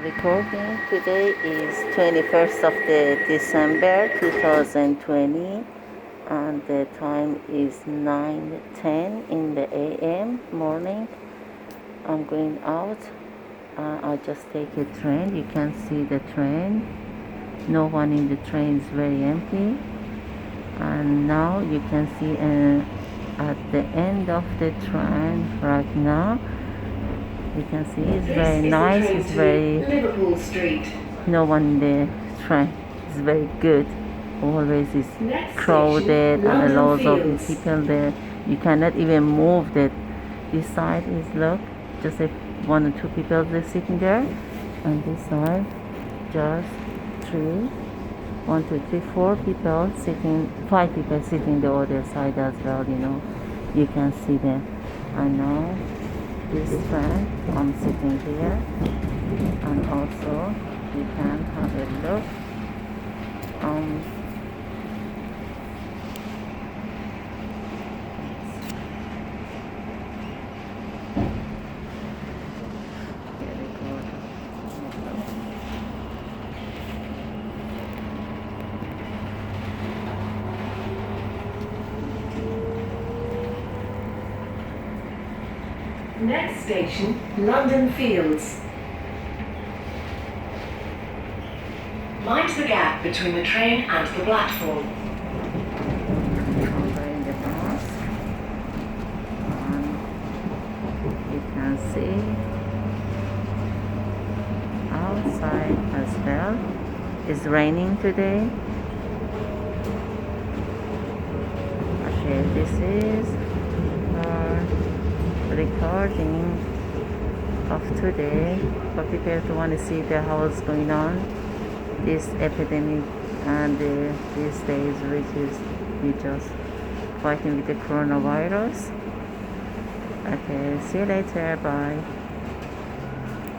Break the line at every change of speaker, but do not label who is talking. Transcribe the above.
recording. Today is 21st of the December 2020 and the time is 9:10 in the AM morning. I'm going out. I just take a train. You can see the train. No one in the train is very empty. And now you can see at the end of the train right now. You can see it's very nice. It's very
Liverpool Street.
no one in the train. It's very good. Always is crowded and a lot of people there. You cannot even move. That this side is look just if one or two people are sitting there, and this side just three. 1, 2, 3, 4 people sitting, 5 people sitting the other side as well, you can see them. And now this friend, I'm sitting here, and also you can have a look.
Next station, London Fields. Mind the gap between the train and the platform.
Over in the bus, and you can see outside as well. It's raining today. Okay, this is recording of today for people who want to see how it's going on, this epidemic and these days, which is we just fighting with the coronavirus. Okay, see you later, bye.